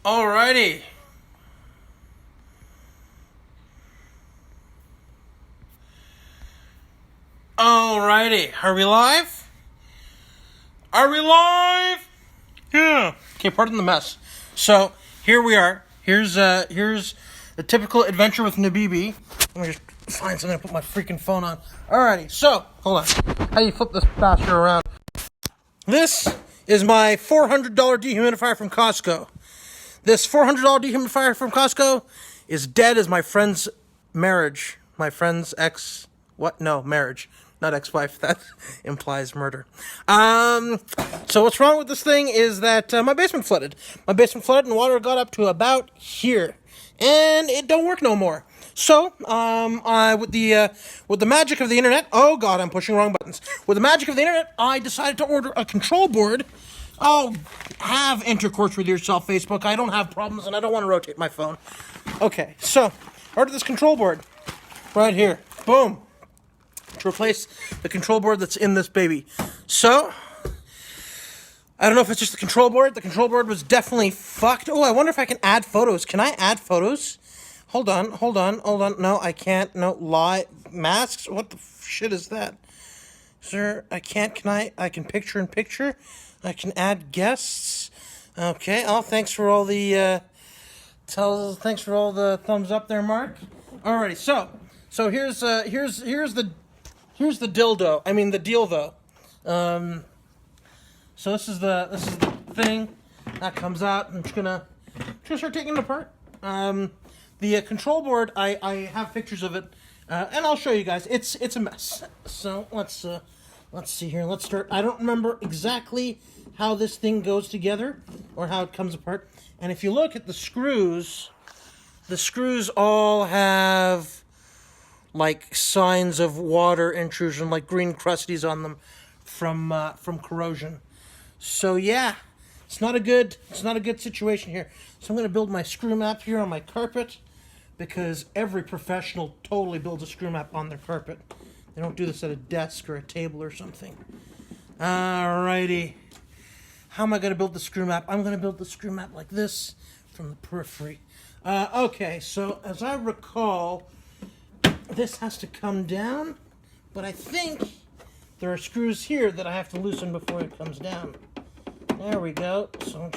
Alrighty. Alrighty. Are we live? Are we live? Yeah. Okay, pardon the mess. So, here we are. Here's the typical adventure with Nabibi. Let me just find something to put my freaking phone on. Alrighty, so, hold on. How do you flip this bastard around? This is my $400 dehumidifier from Costco. This $400 dehumidifier from Costco is dead as my friend's marriage. My friend's marriage. Not ex-wife. That implies murder. So what's wrong with this thing is that my basement flooded. My basement flooded and water got up to about here. And it don't work no more. So, with the magic of the internet, oh god, I'm pushing wrong buttons. With the magic of the internet, I decided to order a control board. Oh, have intercourse with yourself, Facebook. I don't have problems and I don't want to rotate my phone. Okay, so, ordered this control board. Right here. Boom. To replace the control board that's in this baby. So, I don't know if it's just the control board. The control board was definitely fucked. Oh, I wonder if I can add photos. Can I add photos? Hold on. No, I can't. No, lie. Masks? What the shit is that? Sir, I can't. Can I? I can picture in picture. I can add guests. Okay. Oh, thanks for all the, thanks for all the thumbs up there, Mark. Alrighty, so here's the dildo. I mean the deal though. So this is the thing that comes out. I'm just gonna start taking it apart. The control board, I have pictures of it, and I'll show you guys. It's a mess. So let's see here. Let's start. I don't remember exactly how this thing goes together or how it comes apart. And if you look at the screws all have like signs of water intrusion, like green crusties on them from corrosion. So yeah, it's not a good situation here. So I'm going to build my screw map here on my carpet, because every professional totally builds a screw map on their carpet. They don't do this at a desk or a table or something. Alrighty. How am I going to build the screw map? I'm going to build the screw map like this from the periphery. Okay, so as I recall, this has to come down, but I think there are screws here that I have to loosen before it comes down. There we go. So,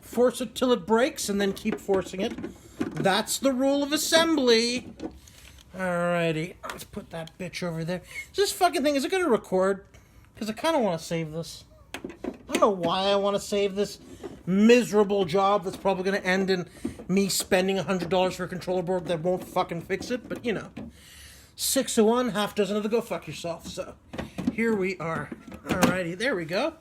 force it till it breaks and then keep forcing it. That's the rule of assembly. Alrighty. Let's put that bitch over there. This fucking thing, is it going to record? Because I kind of want to save this. I don't know why I want to save this miserable job that's probably going to end in me spending $100 for a controller board that won't fucking fix it. But, 6 of one, half dozen of the go fuck yourself. So, here we are. Alrighty, there we go.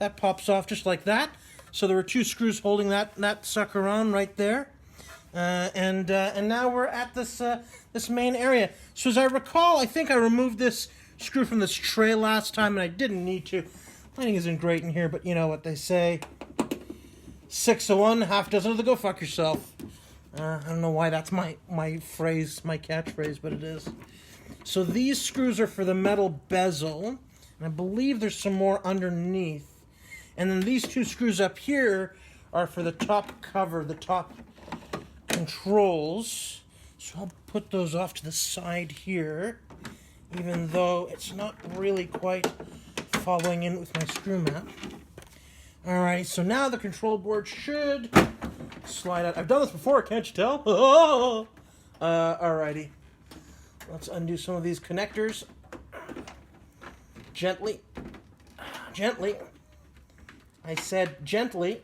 That pops off just like that. So there were two screws holding that sucker on right there. And now we're at this main area. So as I recall, I think I removed this screw from this tray last time, and I didn't need to. Lighting isn't great in here, but you know what they say. 6 of one, half dozen of the go fuck yourself. I don't know why that's my phrase, my catchphrase, but it is. So these screws are for the metal bezel, and I believe there's some more underneath. And then these two screws up here are for the top cover, the top controls. So I'll put those off to the side here, even though it's not really quite following in with my screw map. Alright, so now the control board should slide out. I've done this before, can't you tell? Alrighty. Let's undo some of these connectors. Gently. Gently. I said gently.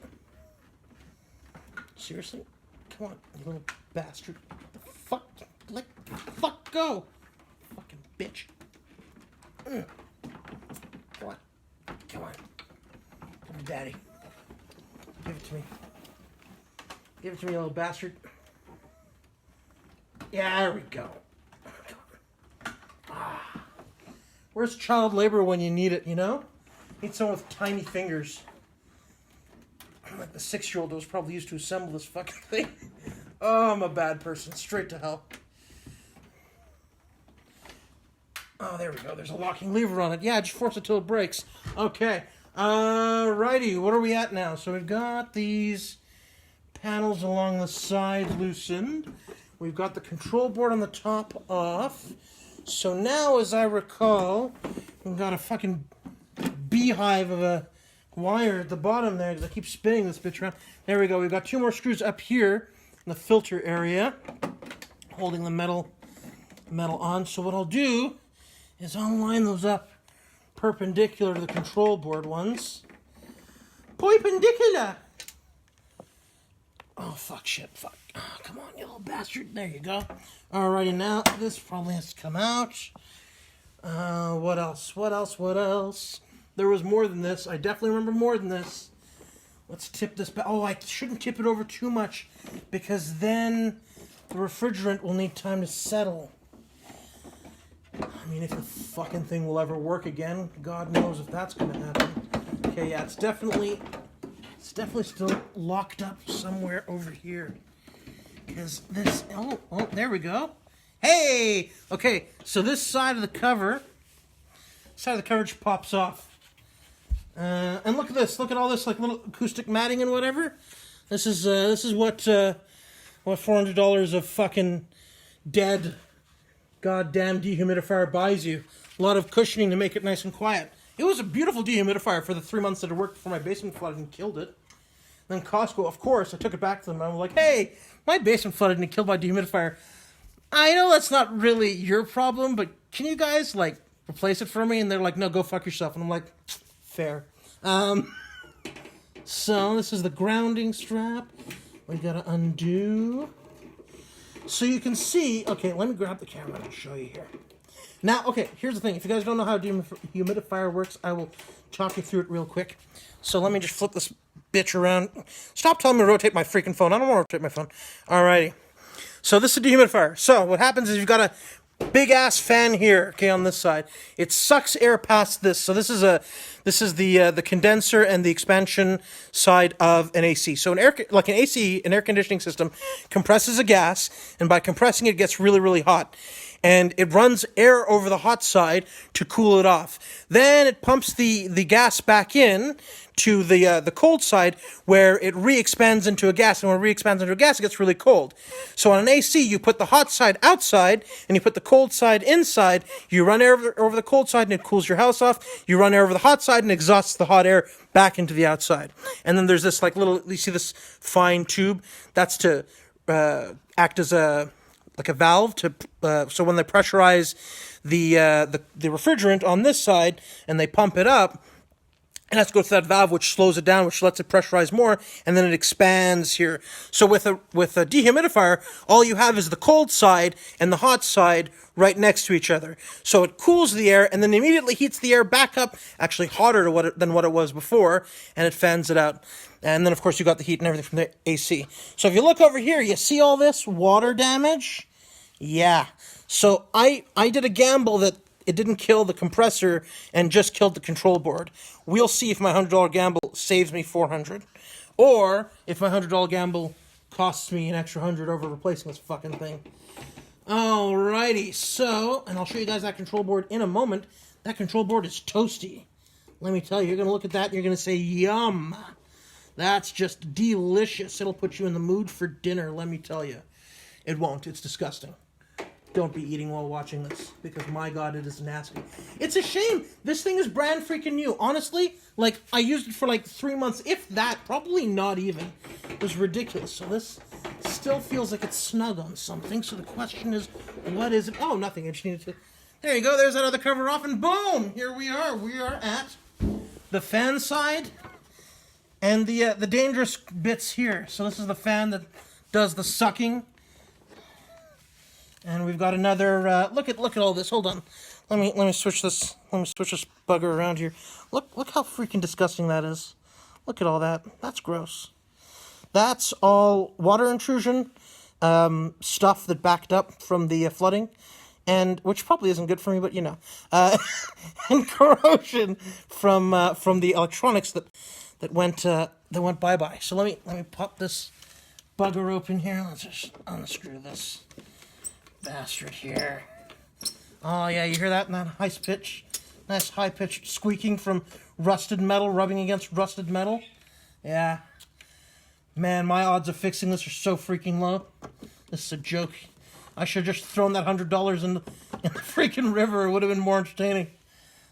Seriously? Come on, you little bastard. The fuck? Let the fuck go. Fucking bitch. Come on. Come on. Come on, daddy. Give it to me. Give it to me, you little bastard. Yeah, there we go. Where's child labor when you need it, Need someone with tiny fingers. Like the 6-year-old that was probably used to assemble this fucking thing. Oh, I'm a bad person. Straight to hell. Oh, there we go. There's a locking lever on it. Yeah, just force it till it breaks. Okay. Righty. What are we at now? So we've got these panels along the side loosened. We've got the control board on the top off. So now, as I recall, we've got a fucking beehive of a wire at the bottom there, because I keep spinning this bitch around. There we go. We've got 2 more screws up here in the filter area, holding the metal on. So what I'll do is I'll line those up perpendicular to the control board ones. Perpendicular! Oh, fuck, shit, fuck. Oh, come on, you little bastard. There you go. Alrighty, now this probably has to come out. What else? There was more than this. I definitely remember more than this. Let's tip this back. Oh, I shouldn't tip it over too much, because then the refrigerant will need time to settle. I mean, if the fucking thing will ever work again, God knows if that's going to happen. Okay, yeah, it's definitely still locked up somewhere over here. Because this, oh, there we go. Hey! Okay, so this side of the cover just pops off. And look at this. Look at all this, like, little acoustic matting and whatever. This is what $400 of fucking dead goddamn dehumidifier buys you. A lot of cushioning to make it nice and quiet. It was a beautiful dehumidifier for the 3 months that it worked before my basement flooded and killed it. Then Costco, of course, I took it back to them. I'm like, hey, my basement flooded and killed my dehumidifier. I know that's not really your problem, but can you guys, like, replace it for me? And they're like, no, go fuck yourself. And I'm like, fair. So this is the grounding strap. We gotta undo. So you can see, okay, let me grab the camera and show you here. Now, okay, here's the thing. If you guys don't know how a dehumidifier works, I will talk you through it real quick. So let me just flip this bitch around. Stop telling me to rotate my freaking phone. I don't want to rotate my phone. Alrighty. So this is a dehumidifier. So what happens is you've got a big-ass fan here, okay, on this side. It sucks air past this. So this is the condenser and the expansion side of an AC. So an air conditioning system, compresses a gas, and by compressing it gets really, really hot. And it runs air over the hot side to cool it off. Then it pumps the gas back in to the cold side, where it re-expands into a gas. And when it re-expands into a gas, it gets really cold. So on an AC, you put the hot side outside, and you put the cold side inside. You run air over the cold side, and it cools your house off. You run air over the hot side, and exhausts the hot air back into the outside. And then there's this, like, little, you see this fine tube? That's to act as a valve to so when they pressurize the refrigerant on this side and they pump it up, it has to go through that valve, which slows it down, which lets it pressurize more, and then it expands here. So with a dehumidifier, all you have is the cold side and the hot side right next to each other. So it cools the air and then immediately heats the air back up, actually hotter than what it was before, and it fans it out. And then, of course, you got the heat and everything from the AC. So if you look over here, you see all this water damage? Yeah. So I did a gamble that it didn't kill the compressor and just killed the control board. We'll see if my $100 gamble saves me $400, or if my $100 gamble costs me an extra $100 over replacing this fucking thing. Alrighty, so, and I'll show you guys that control board in a moment. That control board is toasty. Let me tell you, you're going to look at that and you're going to say, yum. That's just delicious. It'll put you in the mood for dinner, let me tell you. It won't. It's disgusting. Don't be eating while watching this, because my God, it is nasty. It's a shame. This thing is brand freaking new. Honestly, like, I used it for like 3 months, if that, probably not even. It was ridiculous. So this still feels like it's snug on something. So the question is, what is it? Oh, nothing. I just needed to... There you go. There's that other cover off, and boom! Here we are. We are at the fan side and the dangerous bits here. So this is the fan that does the sucking. And we've got another, look at all this. Hold on. Let me switch this. Let me switch this bugger around here. Look how freaking disgusting that is. Look at all that. That's gross. That's all water intrusion, stuff that backed up from the flooding, and which probably isn't good for me, but you know, and corrosion from the electronics that went bye-bye. So let me pop this bugger open here. Let's just unscrew this bastard here. Oh yeah, you hear that? Nice high-pitched squeaking from rusted metal rubbing against rusted metal. Yeah. Man, my odds of fixing this are so freaking low. This is a joke. I should have just thrown that $100 in the freaking river. It would have been more entertaining.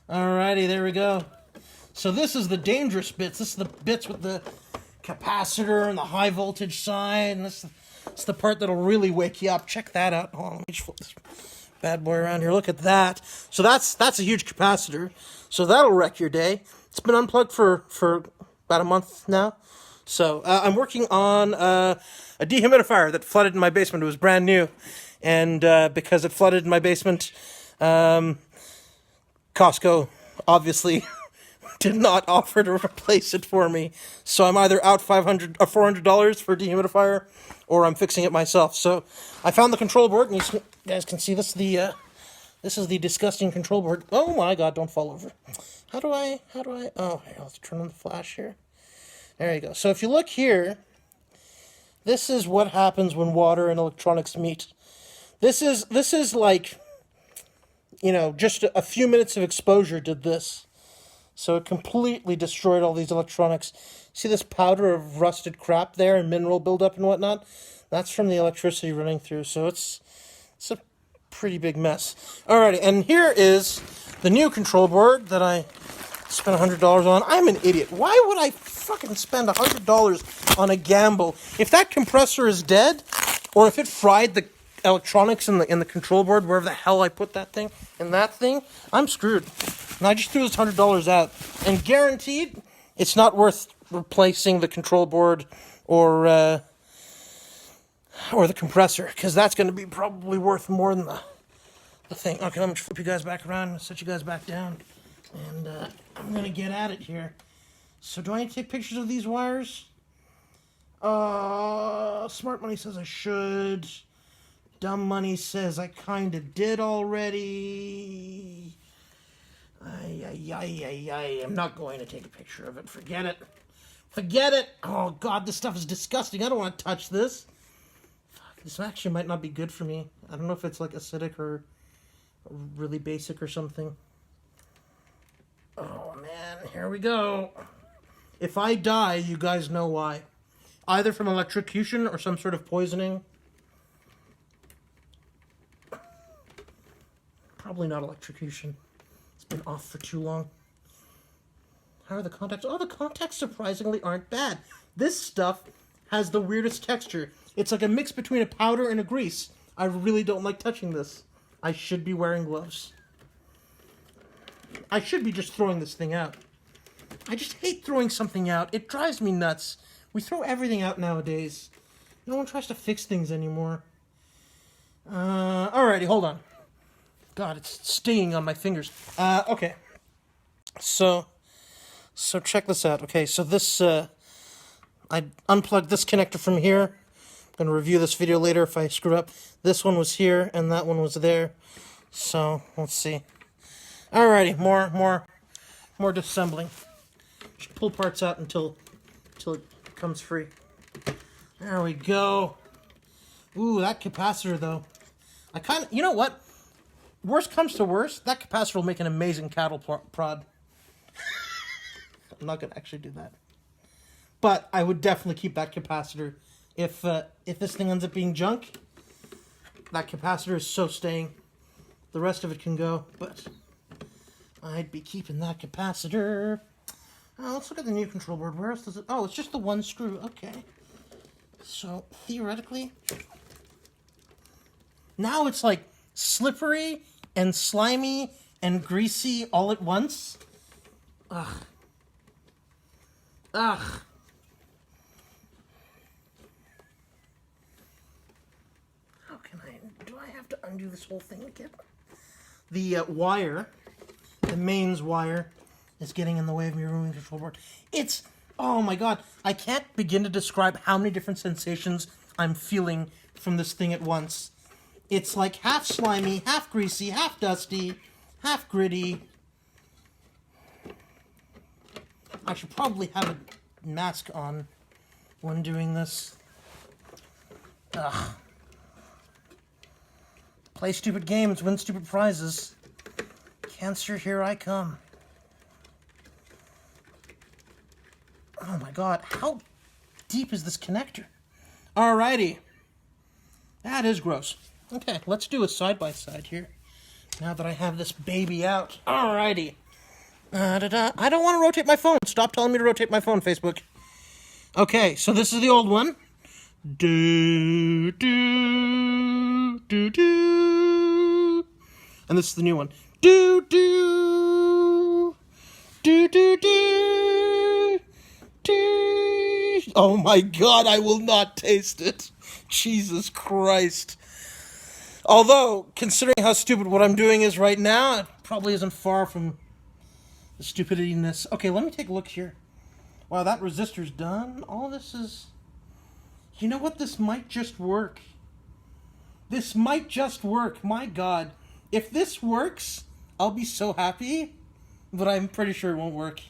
Alrighty, there we go. So this is the dangerous bits. This is the bits with the capacitor and the high voltage side. And this is the part that'll really wake you up. Check that out. Hold on, let me just flip this bad boy around here. Look at that. So that's a huge capacitor. So that'll wreck your day. It's been unplugged for about a month now. So I'm working on a dehumidifier that flooded in my basement. It was brand new. And because it flooded in my basement, Costco obviously did not offer to replace it for me. So I'm either out $500 or $400 for a dehumidifier, or I'm fixing it myself. So I found the control board, and you guys can see this. This is the disgusting control board. Oh my God! Don't fall over. How do I? Oh, here, let's turn on the flash here. There you go. So if you look here, this is what happens when water and electronics meet. This is like, you know, just a few minutes of exposure did this. So it completely destroyed all these electronics. See this powder of rusted crap there and mineral buildup and whatnot? That's from the electricity running through. So it's a pretty big mess. Alrighty, and here is the new control board that I spent $100 on. I'm an idiot. Why would I fucking spend $100 on a gamble? If that compressor is dead, or if it fried the electronics in the control board, wherever the hell I put that thing, and that thing, I'm screwed. And I just threw this $100 out, and guaranteed, it's not worth replacing the control board or the compressor, because that's going to be probably worth more than the thing. Okay, let me flip you guys back around, set you guys back down, and I'm going to get at it here. So do I need to take pictures of these wires? Smart Money says I should. Dumb Money says I kind of did already. I'm not going to take a picture of it. Forget it. Forget it. Oh, God, this stuff is disgusting. I don't want to touch this. Fuck, this actually might not be good for me. I don't know if it's like acidic or really basic or something. Oh, man. Here we go. If I die, you guys know why. Either from electrocution or some sort of poisoning. Probably not electrocution. It's been off for too long. How are the contacts? Oh, the contacts surprisingly aren't bad. This stuff has the weirdest texture. It's like a mix between a powder and a grease. I really don't like touching this. I should be wearing gloves. I should be just throwing this thing out. I just hate throwing something out. It drives me nuts. We throw everything out nowadays. No one tries to fix things anymore. Alrighty, hold on. God, it's stinging on my fingers. Okay. So check this out. Okay, so this, I unplugged this connector from here. I'm going to review this video later if I screw up. This one was here, and that one was there. So, let's see. Alrighty, more disassembling. Just pull parts out until it comes free. There we go. Ooh, that capacitor, though. You know what? Worst comes to worst, that capacitor will make an amazing cattle prod. I'm not going to actually do that. But I would definitely keep that capacitor. If this thing ends up being junk, that capacitor is so staying. The rest of it can go, but I'd be keeping that capacitor. Let's look at the new control board. Where else does it... Oh, it's just the one screw. Okay. So, theoretically... Now it's like slippery and slimy and greasy all at once. Ugh. Ugh. How can do I have to undo this whole thing again? The wire, the mains wire, is getting in the way of me removing the control board. It's, oh my God, I can't begin to describe how many different sensations I'm feeling from this thing at once. It's like half slimy, half greasy, half dusty, half gritty. I should probably have a mask on when doing this. Ugh. Play stupid games, win stupid prizes. Cancer, here I come. Oh my God, how deep is this connector? Alrighty. That is gross. Okay, let's do a side-by-side here. Now that I have this baby out. Alrighty. I don't want to rotate my phone. Stop telling me to rotate my phone, Facebook. Okay, so this is the old one. Do, do, do, do. And this is the new one. Do, do, do, do, do, do. Oh my God, I will not taste it. Jesus Christ. Although, considering how stupid what I'm doing is right now, it probably isn't far from the stupidityness. Okay, let me take a look here. Wow, that resistor's done. All this is... You know what? This might just work. This might just work. My God. If this works, I'll be so happy. But I'm pretty sure it won't work.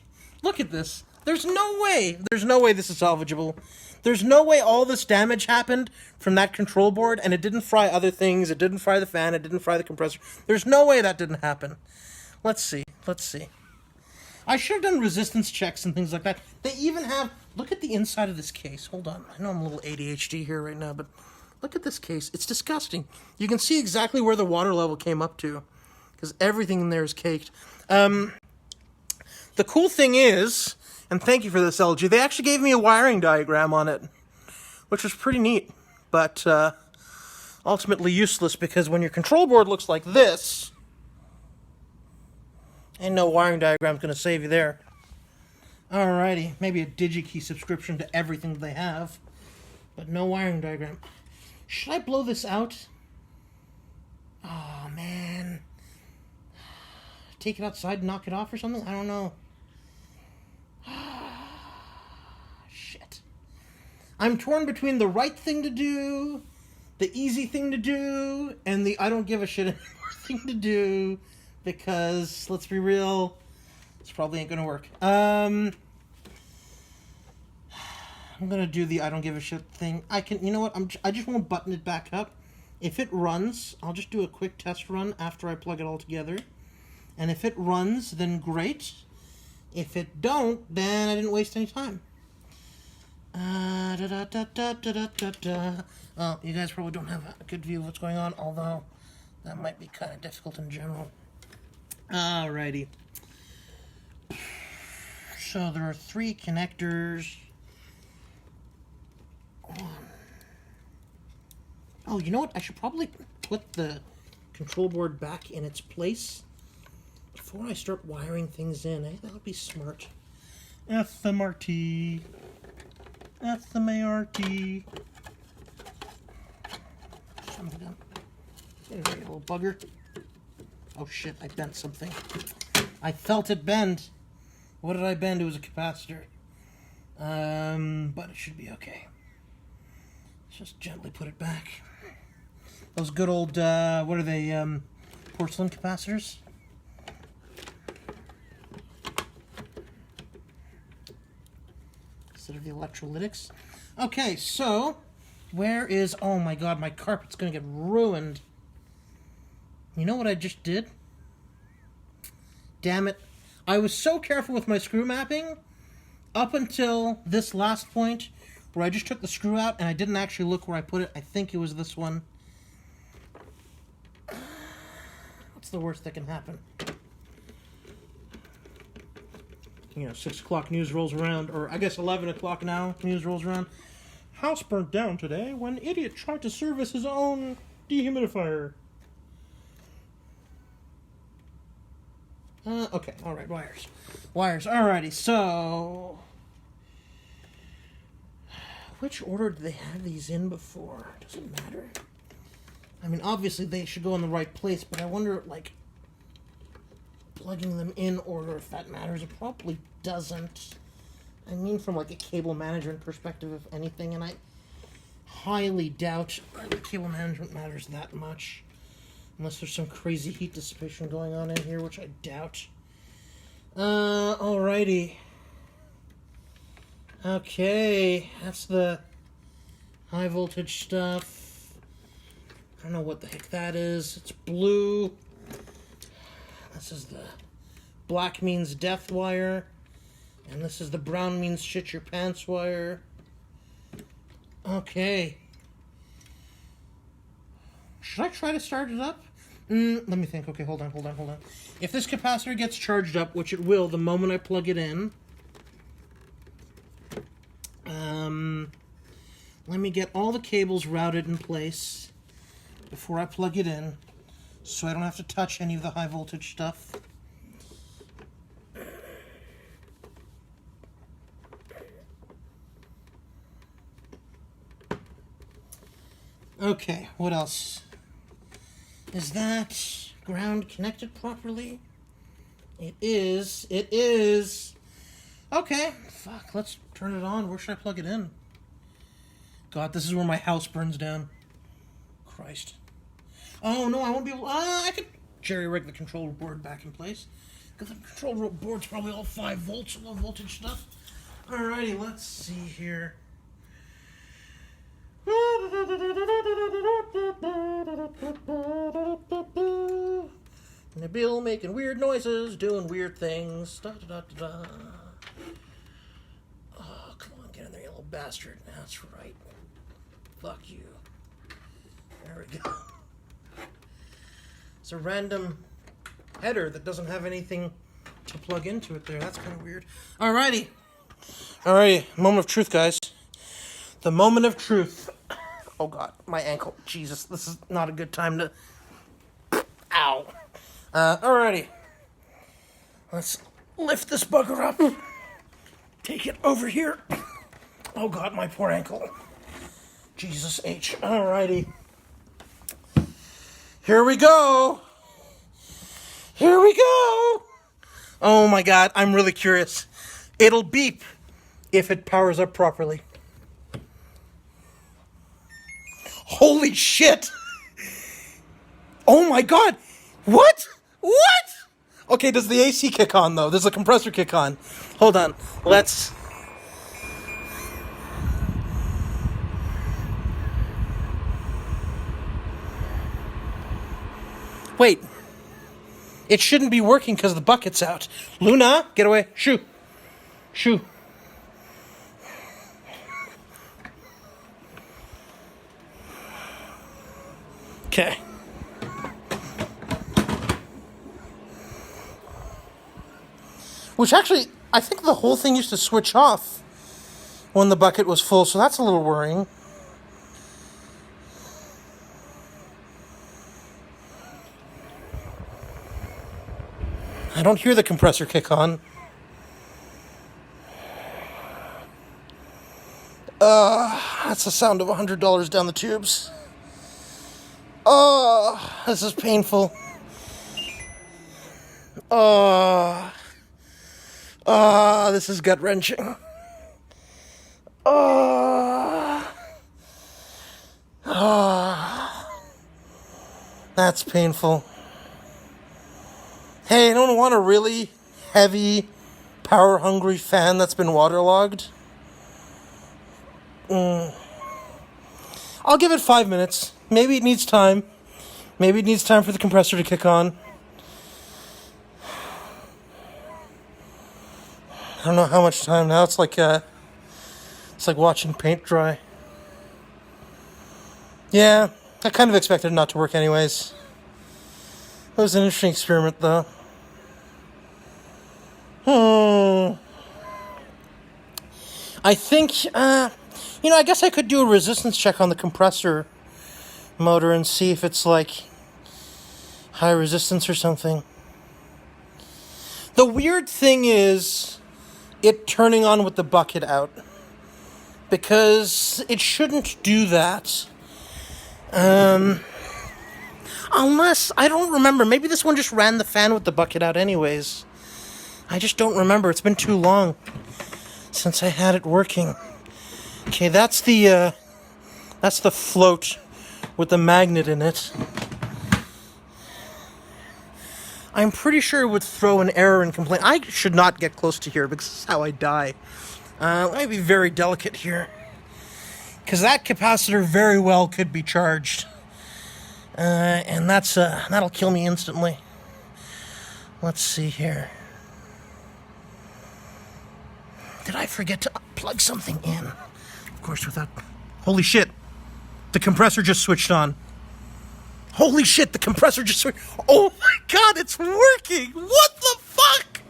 Look at this. There's no way. There's no way this is salvageable. There's no way all this damage happened from that control board and it didn't fry other things. It didn't fry the fan. It didn't fry the compressor. There's no way that didn't happen. Let's see. Let's see. I should have done resistance checks and things like that. They even have... Look at the inside of this case. Hold on. I know I'm a little ADHD here right now, but look at this case. It's disgusting. You can see exactly where the water level came up to because everything in there is caked. The cool thing is, and thank you for this, LG, they actually gave me a wiring diagram on it, which was pretty neat, but ultimately useless because when your control board looks like this, ain't no wiring diagram's going to save you there. Alrighty, maybe a DigiKey subscription to everything they have, but no wiring diagram. Should I blow this out? Oh, man. Take it outside and knock it off or something? I don't know. Shit. I'm torn between the right thing to do, the easy thing to do, and the I don't give a shit anymore thing to do, because, let's be real, this probably ain't gonna work. I'm gonna do the I don't give a shit thing. You know what, I just won't button it back up. If it runs, I'll just do a quick test run after I plug it all together. And if it runs, then great. If it don't, then I didn't waste any time. Oh, you guys probably don't have a good view of what's going on, although that might be kind of difficult in general. Alrighty. So there are 3 connectors. Oh, you know what? I should probably put the control board back in its place before I start wiring things in. That would be smart. FMRT. FMART. Something down. Get a little bugger. Oh shit, I bent something. I felt it bend. What did I bend? It was a capacitor. But it should be okay. Just gently put it back. Those good old, what are they, porcelain capacitors? Instead of the electrolytics. Okay, so, where is, oh my God, my carpet's gonna get ruined. You know what I just did? Damn it. I was so careful with my screw mapping up until this last point where I just took the screw out and I didn't actually look where I put it. I think it was this one. What's the worst that can happen? You know, 6 o'clock news rolls around, or I guess 11 o'clock now news rolls around. House burnt down today when idiot tried to service his own dehumidifier. Okay, alright, wires. Wires, alrighty, so... Which order did they have these in before? Does it matter? I mean, obviously they should go in the right place, but I wonder, like, plugging them in order, if that matters. It probably doesn't. I mean, from, like, a cable management perspective, if anything, and I highly doubt the cable management matters that much. Unless there's some crazy heat dissipation going on in here, which I doubt. Alrighty. Okay, that's the high voltage stuff. I don't know what the heck that is. It's blue. This is the black means death wire. And this is the brown means shit your pants wire. Okay. Should I try to start it up? Let me think. Okay, hold on. If this capacitor gets charged up, which it will the moment I plug it in, let me get all the cables routed in place before I plug it in, so I don't have to touch any of the high voltage stuff. Okay, what else? Is that ground connected properly? It is. It is. Okay, fuck, let's turn it on. Where should I plug it in? God, this is where my house burns down. Christ. Oh, no, I won't be able... I could jerry-rig the control board back in place. Because the control board's probably all 5 volts, low voltage stuff. Alrighty, let's see here. Nabil making weird noises, doing weird things. Da, da, da, da, da. Oh, come on, get in there, you little bastard. That's right. Fuck you. There we go. It's a random header that doesn't have anything to plug into it there. That's kind of weird. Alrighty. Alrighty, moment of truth, guys. The moment of truth. Oh, God, my ankle. Jesus, this is not a good time to... Ow. Alrighty. Let's lift this bugger up. Take it over here. Oh, God, my poor ankle. Jesus H. Alrighty. Here we go. Here we go. Oh, my God, I'm really curious. It'll beep if it powers up properly. Holy shit! Oh my God! What? What? Okay, does the AC kick on though? Does the compressor kick on? Hold on. Let's... Wait. It shouldn't be working because the bucket's out. Luna, get away. Shoo. Shoo. Okay. Which actually, I think the whole thing used to switch off when the bucket was full, so that's a little worrying. I don't hear the compressor kick on. That's the sound of $100 down the tubes. Oh, this is painful. Oh, this is gut-wrenching. Oh, that's painful. Hey, I don't want a really heavy, power-hungry fan that's been waterlogged. I'll give it 5 minutes. Maybe it needs time. Maybe it needs time for the compressor to kick on. I don't know how much time now. It's like watching paint dry. Yeah, I kind of expected it not to work anyways. It was an interesting experiment, though. I think, I guess I could do a resistance check on the compressor motor and see if it's like high resistance or something. The weird thing is it turning on with the bucket out, because it shouldn't do that. Unless, I don't remember, maybe this one just ran the fan with the bucket out anyways. I just don't remember. It's been too long since I had it working. Okay, that's the float with the magnet in it. I'm pretty sure it would throw an error and complaint. I should not get close to here because this is how I die. Let me be very delicate here, because that capacitor very well could be charged. And that'll kill me instantly. Let's see here. Did I forget to plug something in? Of course, without Holy shit. The compressor just switched on. Holy shit, the compressor just switched. Oh my god, it's working. What the fuck?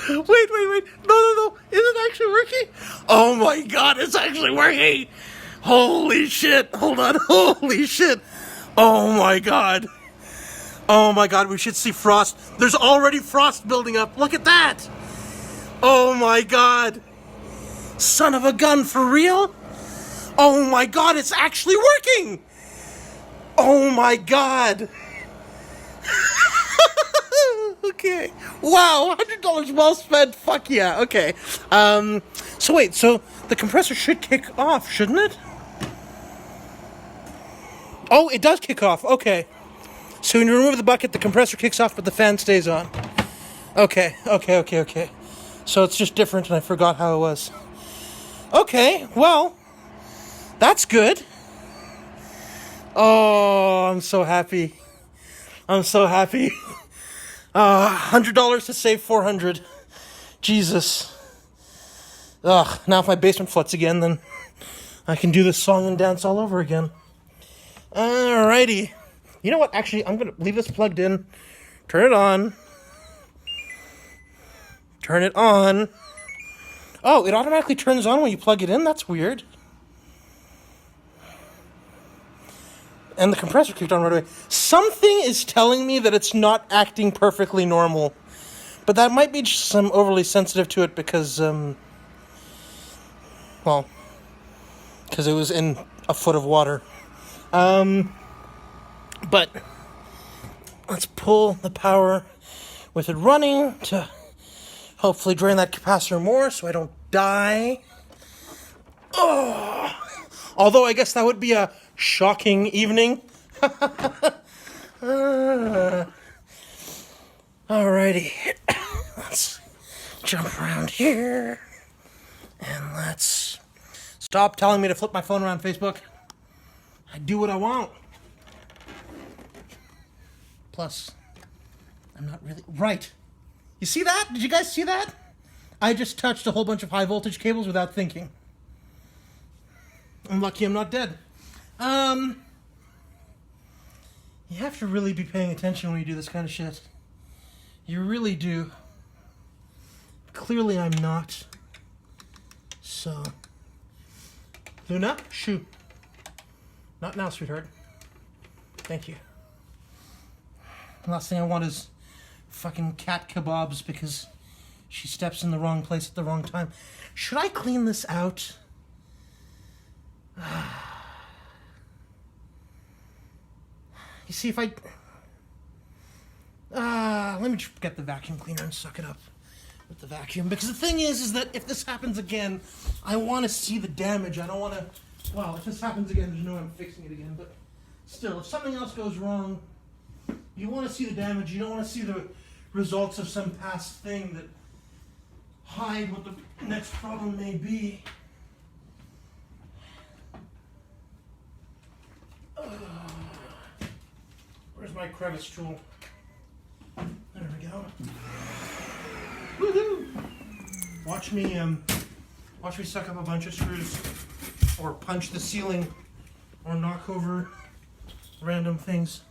Wait. No. Is it actually working? Oh my god, it's actually working. Holy shit. Hold on. Holy shit. Oh my god. Oh my god, we should see frost. There's already frost building up. Look at that. Oh my god. Son of a gun, for real? Oh my god, it's actually working. Oh my god. Okay. Wow, $100 well spent. Fuck yeah. Okay. So wait, so the compressor should kick off, shouldn't it? Oh, it does kick off. Okay. So when you remove the bucket, the compressor kicks off, but the fan stays on. Okay. So it's just different, and I forgot how it was. Okay, well, that's good. Oh, I'm so happy. $100 to save $400. Jesus. Ugh, now if my basement floods again, then I can do this song and dance all over again. Alrighty. You know what? Actually, I'm going to leave this plugged in. Turn it on. Turn it on. Oh, it automatically turns on when you plug it in? That's weird. And the compressor kicked on right away. Something is telling me that it's not acting perfectly normal. But that might be just I'm overly sensitive to it because, because it was in a foot of water. But let's pull the power with it running to hopefully drain that capacitor more so I don't die. Oh, although I guess that would be a shocking evening. Alrighty. Let's jump around here. And let's stop telling me to flip my phone around Facebook. I do what I want. Plus, I'm not really... Right. You see that? Did you guys see that? I just touched a whole bunch of high voltage cables without thinking. I'm lucky I'm not dead. You have to really be paying attention when you do this kind of shit. You really do. Clearly I'm not. So... Luna, shoo. Not now, sweetheart. Thank you. The last thing I want is fucking cat kebabs because she steps in the wrong place at the wrong time. Should I clean this out? You see, if I... let me just get the vacuum cleaner and suck it up with the vacuum. Because the thing is that if this happens again, I want to see the damage. I don't want to... Well, if this happens again, there's no way I'm fixing it again. But still, if something else goes wrong, you want to see the damage. You don't want to see the results of some past thing that hide what the next problem may be. Where's my crevice tool? There we go. Woohoo! Watch me suck up a bunch of screws, or punch the ceiling, or knock over random things.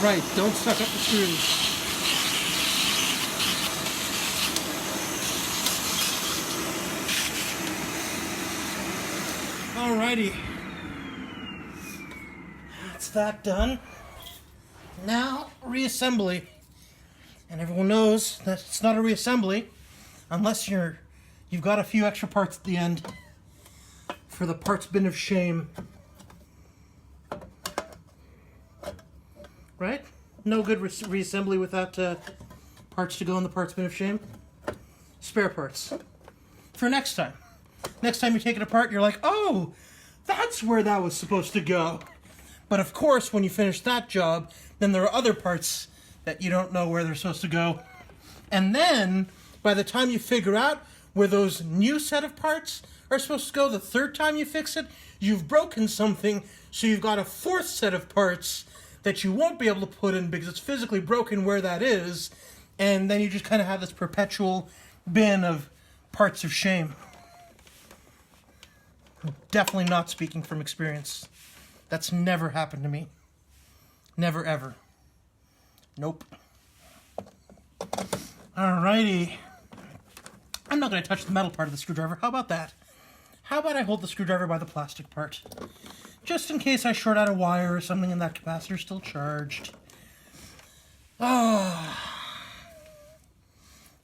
Right, don't suck up the screws. Alrighty. That's that done. Now, reassembly. And everyone knows that it's not a reassembly unless you've got a few extra parts at the end for the parts bin of shame. Right? No good reassembly without parts to go in the parts bin of shame. Spare parts. For next time. Next time you take it apart, you're like, oh, that's where that was supposed to go. But of course, when you finish that job, then there are other parts that you don't know where they're supposed to go. And then, by the time you figure out where those new set of parts are supposed to go the third time you fix it, you've broken something, so you've got a fourth set of parts that you won't be able to put in because it's physically broken where that is, and then you just kind of have this perpetual bin of parts of shame. I'm definitely not speaking from experience. That's never happened to me. Never, ever. Nope. Alrighty. I'm not going to touch the metal part of the screwdriver. How about that? How about I hold the screwdriver by the plastic part? Just in case I short out a wire or something and that capacitor's still charged. Oh.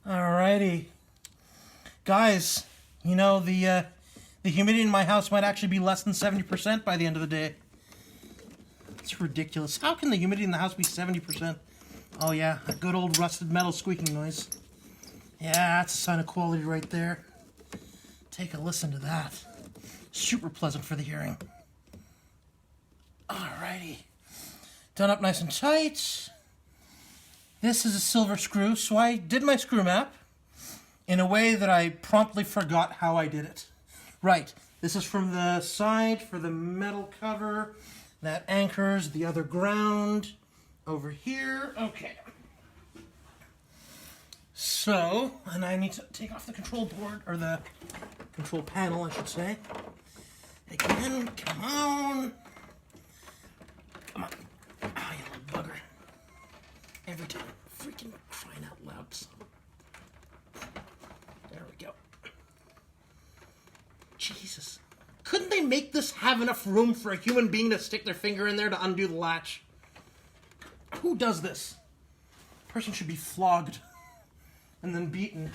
Alrighty. Guys, you know, the humidity in my house might actually be less than 70% by the end of the day. It's ridiculous. How can the humidity in the house be 70%? Oh yeah, a good old rusted metal squeaking noise. Yeah, that's a sign of quality right there. Take a listen to that. Super pleasant for the hearing. Alrighty. Done up nice and tight. This is a silver screw, so I did my screw map in a way that I promptly forgot how I did it. Right, this is from the side for the metal cover that anchors the other ground over here. Okay. So, and I need to take off the control board, or the control panel, I should say. Again, come on. Come on. Ah, you little bugger. Every time. Freaking crying out loud. There we go. Jesus. Couldn't they make this have enough room for a human being to stick their finger in there to undo the latch? Who does this? Person should be flogged. And then beaten.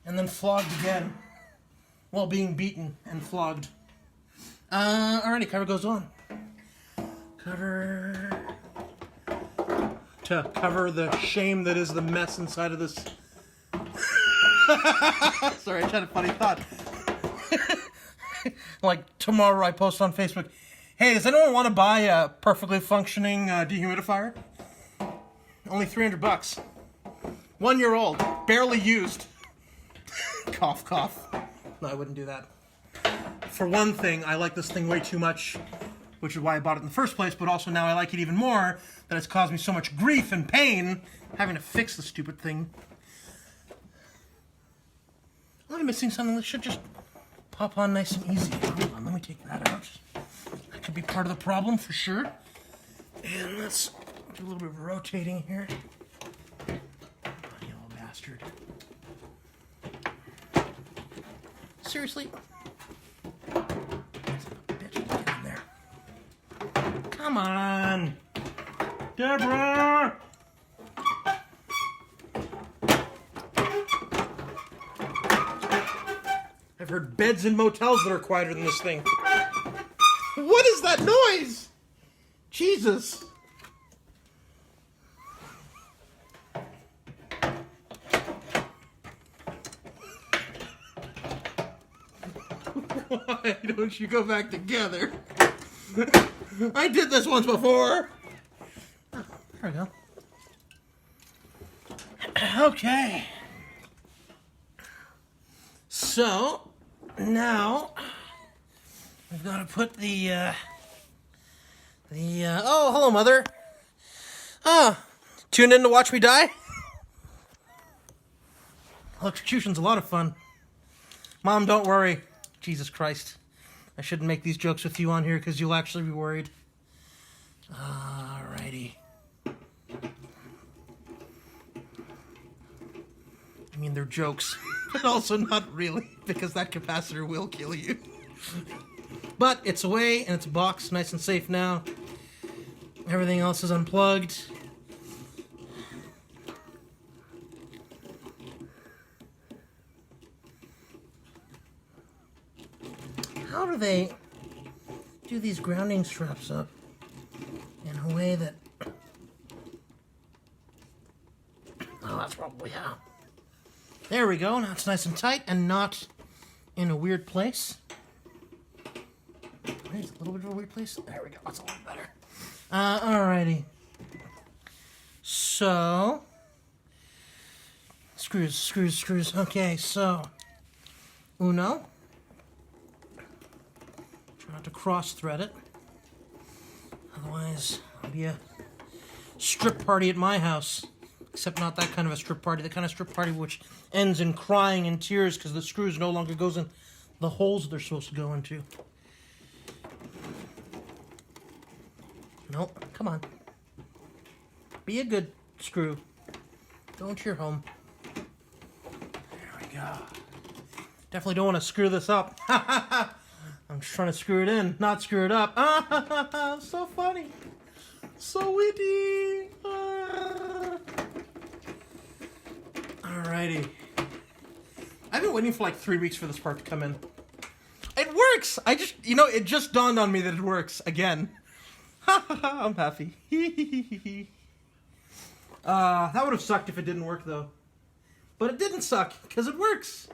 And then flogged again. While being beaten and flogged. Alrighty, cover goes on. Cover. To cover the shame that is the mess inside of this. Sorry, I had a funny thought. Like tomorrow I post on Facebook, hey, does anyone want to buy a perfectly functioning dehumidifier? Only $300. 1 year old, barely used. Cough, cough. No, I wouldn't do that. For one thing, I like this thing way too much, which is why I bought it in the first place, but also now I like it even more that it's caused me so much grief and pain having to fix the stupid thing. Am I missing something that should just pop on nice and easy? Hold on, let me take that out. That could be part of the problem for sure. And let's do a little bit of rotating here. Oh, you little bastard. Seriously? Bitch, get in there. Come on! Deborah! I've heard beds in motels that are quieter than this thing. What is that noise? Jesus. Why don't you go back together? I did this once before. Oh, there we go. Okay. So, now, we've got to put the, oh, hello, Mother. Oh, tuned in to watch me die? Electrocution's a lot of fun. Mom, don't worry. Jesus Christ. I shouldn't make these jokes with you on here because you'll actually be worried. Alrighty. I mean, they're jokes, but also not really, because that capacitor will kill you. But it's away, and it's a box, nice and safe now. Everything else is unplugged. How do they do these grounding straps up in a way that... Oh, that's probably how. There we go. Now it's nice and tight and not in a weird place. There's a little bit of a weird place. There we go. That's a lot better. Alrighty. So... Screws. Okay, so... uno. Try not to cross-thread it. Otherwise, it'll be a strip party at my house. Except not that kind of a strip party. The kind of strip party which ends in crying and tears because the screws no longer goes in the holes they're supposed to go into. Nope, come on. Be a good screw. Go into your home. There we go. Definitely don't want to screw this up. I'm just trying to screw it in, not screw it up. So funny. So witty. Alrighty. I've been waiting for like 3 weeks for this part to come in. It works! It just dawned on me that it works again. I'm happy. That would have sucked if it didn't work though. But it didn't suck, because it works.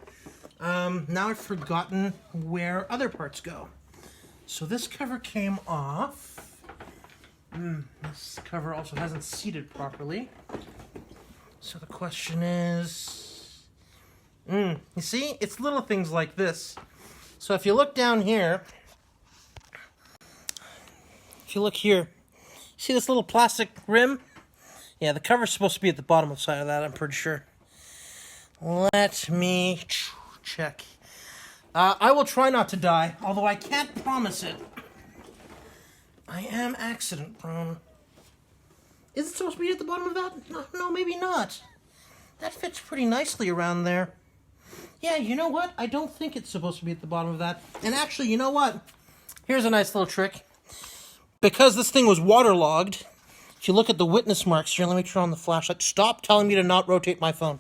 Now I've forgotten where other parts go. So this cover came off. This cover also hasn't seated properly. So the question is... you see? It's little things like this. So if you look down here... If you look here, see this little plastic rim? Yeah, the cover's supposed to be at the bottom side of that, I'm pretty sure. Let me check. I will try not to die, although I can't promise it. I am accident prone. Is it supposed to be at the bottom of that? No, maybe not. That fits pretty nicely around there. Yeah, you know what? I don't think it's supposed to be at the bottom of that. And actually, you know what? Here's a nice little trick. Because this thing was waterlogged, if you look at the witness marks here, let me turn on the flashlight. Stop telling me to not rotate my phone.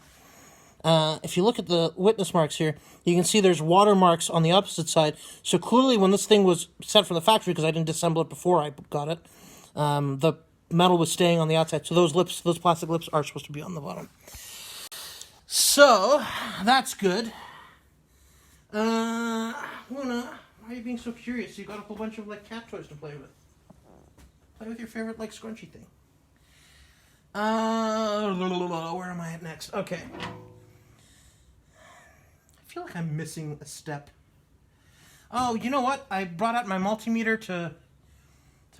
If you look at the witness marks here, you can see there's water marks on the opposite side. So clearly when this thing was sent from the factory, because I didn't disassemble it before I got it, the metal was staying on the outside. So those plastic lips are supposed to be on the bottom. So, that's good. Luna, why are you being so curious? You got a whole bunch of cat toys to play with. Play with your favorite scrunchy thing. Where am I at next? Okay. I feel like I'm missing a step. Oh, you know what? I brought out my multimeter to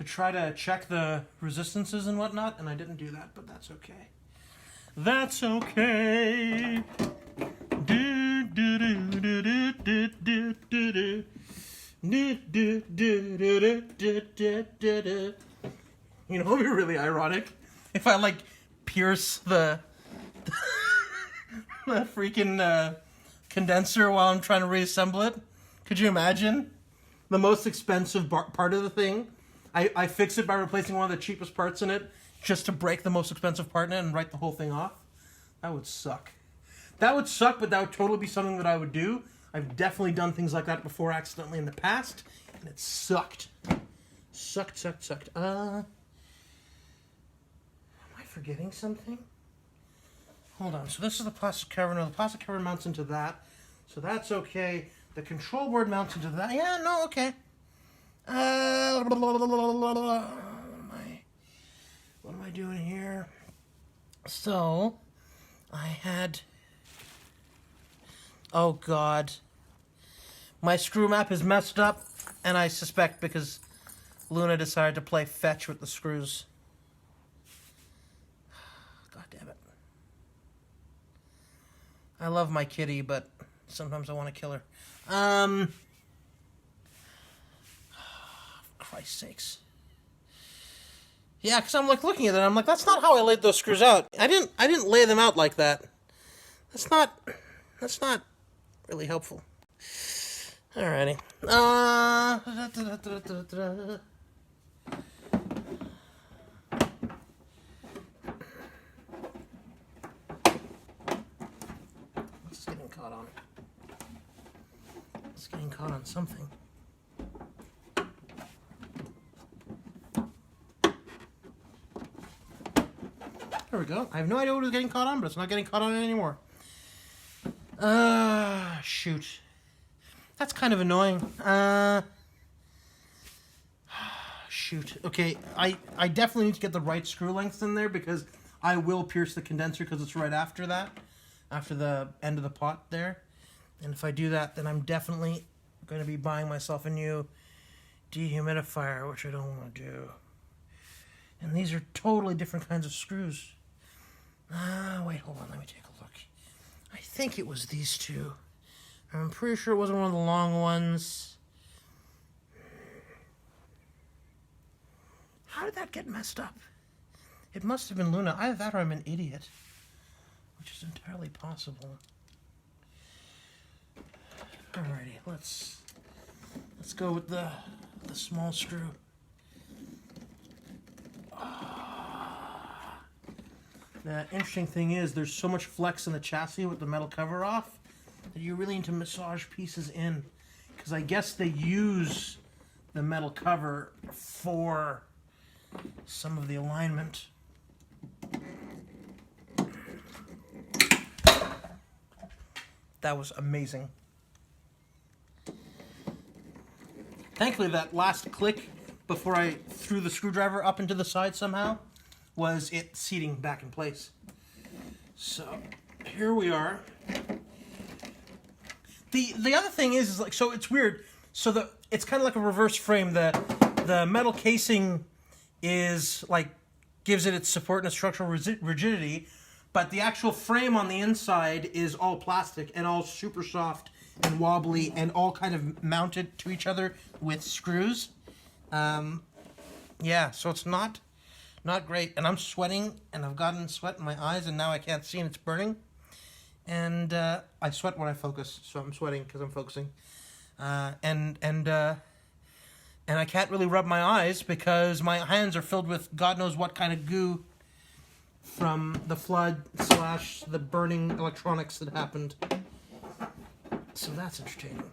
try to check the resistances and whatnot, and I didn't do that, but that's okay. That's okay. You know, it'd be really ironic if I pierce the freaking condenser while I'm trying to reassemble it. Could you imagine? The most expensive part of the thing. I fix it by replacing one of the cheapest parts in it just to break the most expensive part in it and write the whole thing off. That would suck. That would suck, but that would totally be something that I would do. I've definitely done things like that before accidentally in the past, and it sucked. Sucked. Am I forgetting something? Hold on. So this is the plastic cover. No, the plastic cover mounts into that. So that's okay. The control board mounts into that. Yeah, no, okay. What am I doing here? So, I had... Oh, God. My screw map is messed up, and I suspect because Luna decided to play fetch with the screws. God damn it. I love my kitty, but sometimes I want to kill her. Christ's sakes. Yeah, because I'm looking at it, I'm like, that's not how I laid those screws out. I didn't lay them out like that. That's not really helpful. Alrighty. What's getting caught on? It's getting caught on something. There we go. I have no idea what it was getting caught on, but it's not getting caught on anymore. Shoot. That's kind of annoying. Shoot. Okay, I definitely need to get the right screw lengths in there because I will pierce the condenser because it's right after that. After the end of the pot there. And if I do that, then I'm definitely going to be buying myself a new dehumidifier, which I don't want to do. And these are totally different kinds of screws. Wait, hold on, let me take a look. I think it was these two. I'm pretty sure it wasn't one of the long ones. How did that get messed up? It must have been Luna. Either that or I'm an idiot, which is entirely possible. Alrighty, let's go with the small screw. The interesting thing is there's so much flex in the chassis with the metal cover off that you really need to massage pieces in, because I guess they use the metal cover for some of the alignment. That was amazing. Thankfully, that last click before I threw the screwdriver up into the side somehow was it seating back in place. So here we are. The other thing is like, so it's weird. So it's kind of like a reverse frame. The metal casing is like gives it its support and its structural rigidity, but the actual frame on the inside is all plastic and all super soft and wobbly and all kind of mounted to each other with screws. Yeah, so it's not great, and I'm sweating, and I've gotten sweat in my eyes, and now I can't see, and it's burning. And I sweat when I focus, so I'm sweating because I'm focusing. And I can't really rub my eyes because my hands are filled with God knows what kind of goo from the flood / the burning electronics that happened. So that's entertaining.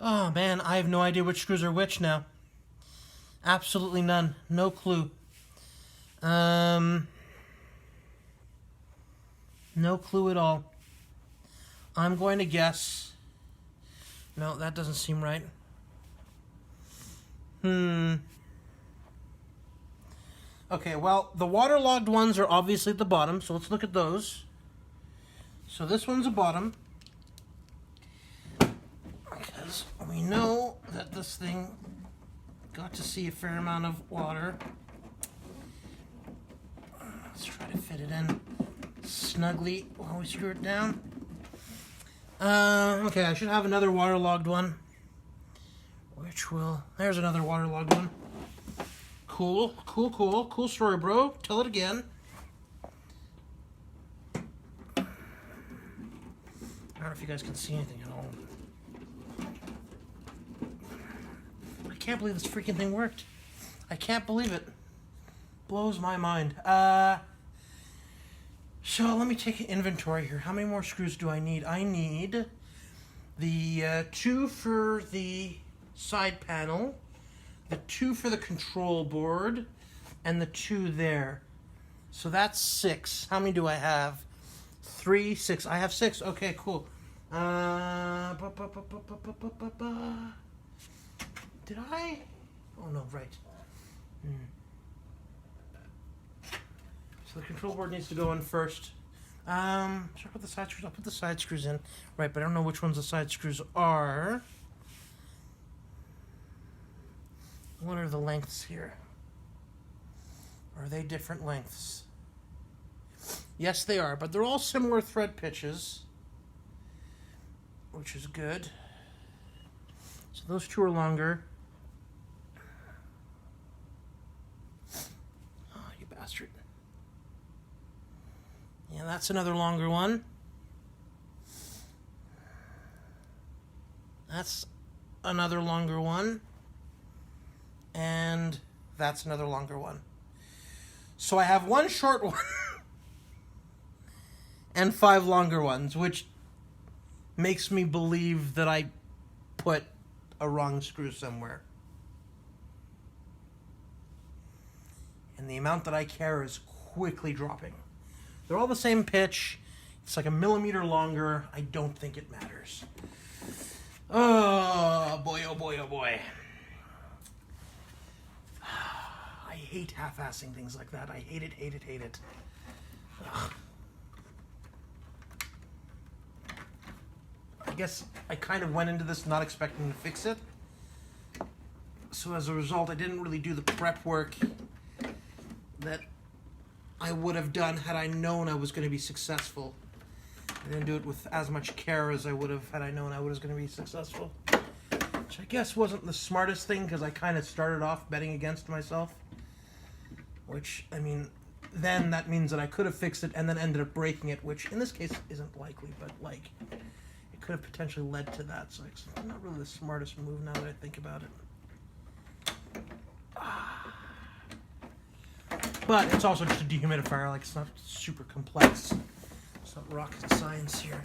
Oh man, I have no idea which screws are which now. Absolutely none. No clue. No clue at all. I'm going to guess. No, that doesn't seem right. Okay, well, the waterlogged ones are obviously at the bottom, so let's look at those. So this one's a bottom. Because we know that this thing got to see a fair amount of water. Let's try to fit it in snugly while we screw it down. Okay, I should have another waterlogged one. There's another waterlogged one. Cool. Cool story, bro. Tell it again. I don't know if you guys can see anything at all. I can't believe this freaking thing worked. I can't believe it. Blows my mind. So let me take an inventory here. How many more screws do I need? I need the 2 for the side panel, the 2 for the control board, and the 2 there. So that's 6. How many do I have? 3, 6. I have 6. Okay, cool. Did I? Oh no, right. So the control board needs to go in first. Should I put the side screws? I'll put the side screws in. Right, but I don't know which ones the side screws are. What are the lengths here? Are they different lengths? Yes, they are, but they're all similar thread pitches, which is good. So those 2 are longer. Oh, you bastard. Yeah, that's another longer one. That's another longer one. And that's another longer one. So I have 1 short one and 5 longer ones, which makes me believe that I put a wrong screw somewhere. And the amount that I care is quickly dropping. They're all the same pitch. It's like a millimeter longer. I don't think it matters. Oh boy, oh boy, oh boy. I hate half-assing things like that. I hate it, hate it, hate it. I guess I kind of went into this not expecting to fix it. So as a result, I didn't really do the prep work that I would have done had I known I was going to be successful. I didn't do it with as much care as I would have had I known I was going to be successful. Which I guess wasn't the smartest thing, because I kind of started off betting against myself. Which, I mean, then that means that I could have fixed it and then ended up breaking it, which in this case isn't likely, but like, it could have potentially led to that. So it's not really the smartest move now that I think about it. But it's also just a dehumidifier, like it's not super complex. It's not rocket science here.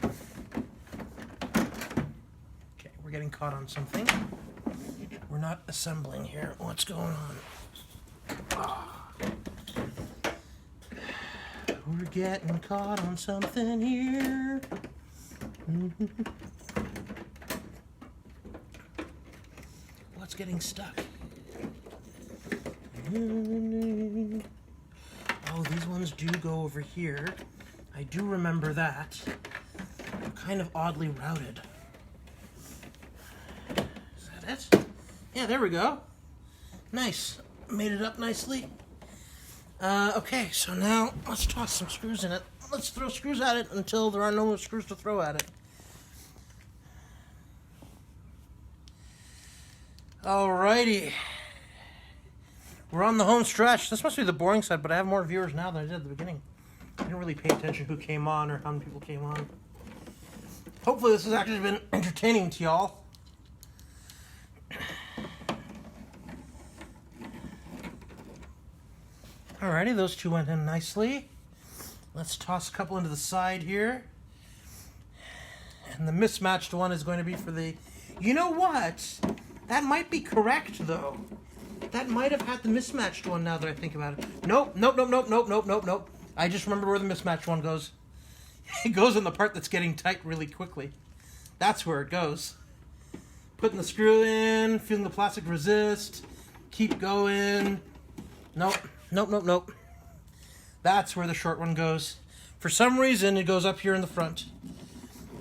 Okay, we're getting caught on something. We're not assembling here. What's going on? We're getting caught on something here. What's getting stuck? Oh, these ones do go over here. I do remember that. They're kind of oddly routed. Is that it? Yeah, there we go. Nice. Made it up nicely. Okay, so now let's toss some screws in it. Let's throw screws at it until there are no more screws to throw at it. Alrighty. We're on the home stretch. This must be the boring side, but I have more viewers now than I did at the beginning. I didn't really pay attention who came on or how many people came on. Hopefully this has actually been entertaining to y'all. Alrighty, those two went in nicely. Let's toss a couple into the side here. And the mismatched one is going to be for the... You know what? That might be correct, though. That might have had the mismatched one now that I think about it. Nope. I just remember where the mismatched one goes. It goes in the part that's getting tight really quickly. That's where it goes. Putting the screw in, feeling the plastic resist, keep going. Nope. That's where the short one goes. For some reason, it goes up here in the front.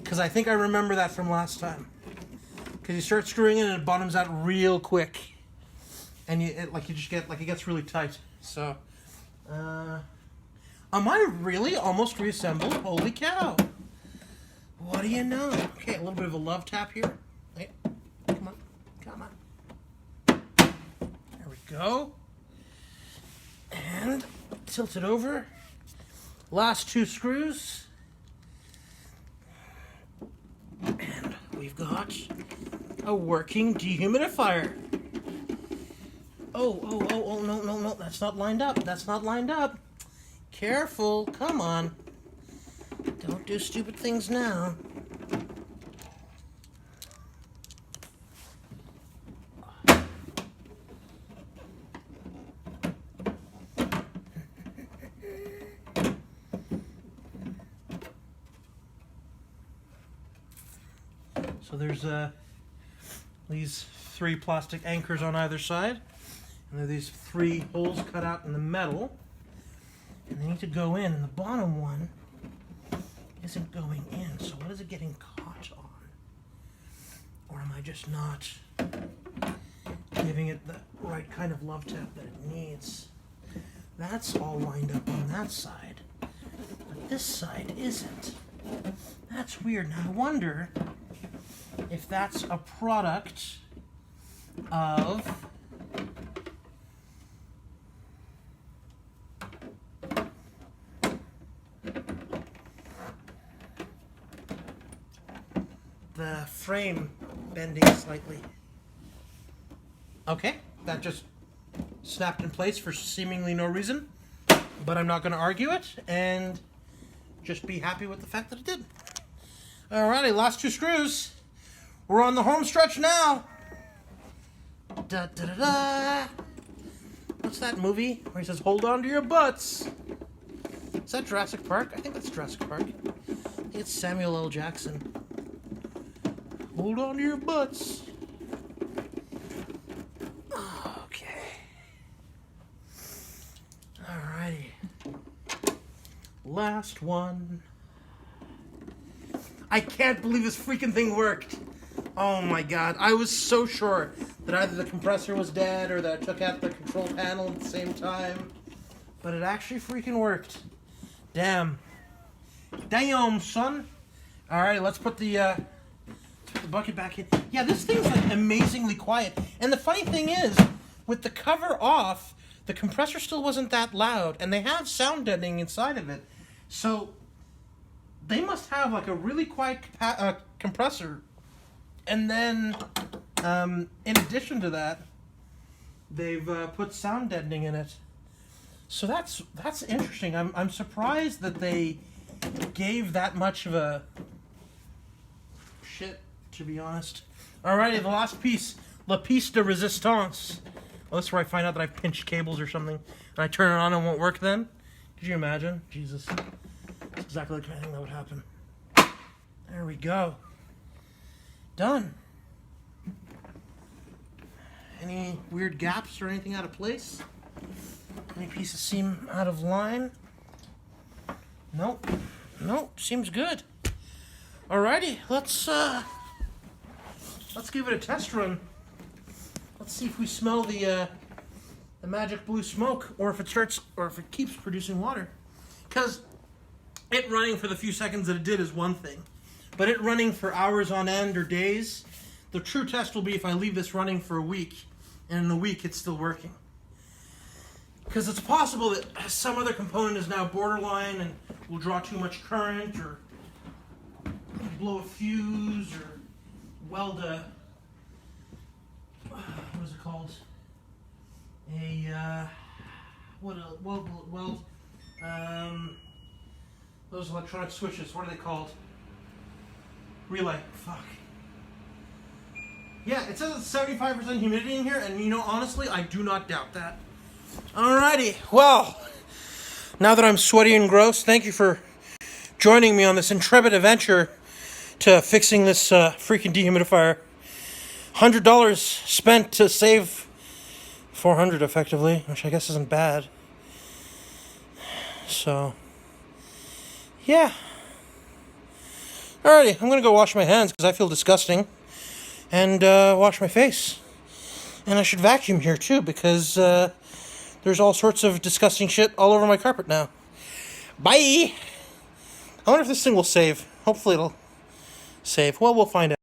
Because I think I remember that from last time. Because you start screwing in and it bottoms out real quick. And it gets really tight. So, am I really almost reassembled? Holy cow. What do you know? Okay, a little bit of a love tap here. Hey, come on. There we go. And tilt it over. Last two screws. And we've got a working dehumidifier. Oh, no, that's not lined up. Careful, come on. Don't do stupid things now. So there's these three plastic anchors on either side. And there are these three holes cut out in the metal. And they need to go in, and the bottom one isn't going in. So what is it getting caught on? Or am I just not giving it the right kind of love tap that it needs? That's all lined up on that side. But this side isn't. That's weird. Now I wonder if that's a product of the frame bending slightly. Okay, that just snapped in place for seemingly no reason, but I'm not going to argue it and just be happy with the fact that it did. Alrighty, last two screws. We're on the home stretch now. Da da da da. What's that movie where he says, "Hold on to your butts"? Is that Jurassic Park? I think that's Jurassic Park. I think it's Samuel L. Jackson. Hold on to your butts. Okay. Alrighty. last one. I can't believe this freaking thing worked. Oh my god. I was so sure that either the compressor was dead or that I took out the control panel at the same time. But it actually freaking worked. Damn. Damn, son. Alright, let's put the bucket back in. Yeah, this thing's like amazingly quiet. And the funny thing is, with the cover off, the compressor still wasn't that loud. And they have sound deadening inside of it. So they must have like a really quiet compressor. And then, in addition to that, they've put sound deadening in it. So that's interesting. I'm surprised that they gave that much of a shit, to be honest. Alrighty, the last piece, la piece de resistance. Well, that's where I find out that I've pinched cables or something, and I turn it on and it won't work then. Could you imagine? Jesus. That's exactly the kind of thing that would happen. There we go. Done. Any weird gaps or anything out of place? Any pieces seem out of line? Nope. Nope. Seems good. Alrighty, let's give it a test run. Let's see if we smell the magic blue smoke, or if it keeps producing water. Because it running for the few seconds that it did is one thing. But it running for hours on end or days, the true test will be if I leave this running for a week, and in a week it's still working. Because it's possible that some other component is now borderline and will draw too much current, or blow a fuse, or weld a, what is it called? Those electronic switches, what are they called? Relay. Fuck. Yeah, it says it's 75% humidity in here, and you know, honestly, I do not doubt that. Alrighty, well, now that I'm sweaty and gross, thank you for joining me on this intrepid adventure to fixing this freaking dehumidifier. $100 spent to save $400 effectively, which I guess isn't bad. So, yeah. Alrighty, I'm going to go wash my hands because I feel disgusting. And wash my face. And I should vacuum here too because there's all sorts of disgusting shit all over my carpet now. Bye! I wonder if this thing will save. Hopefully it'll save. Well, we'll find out.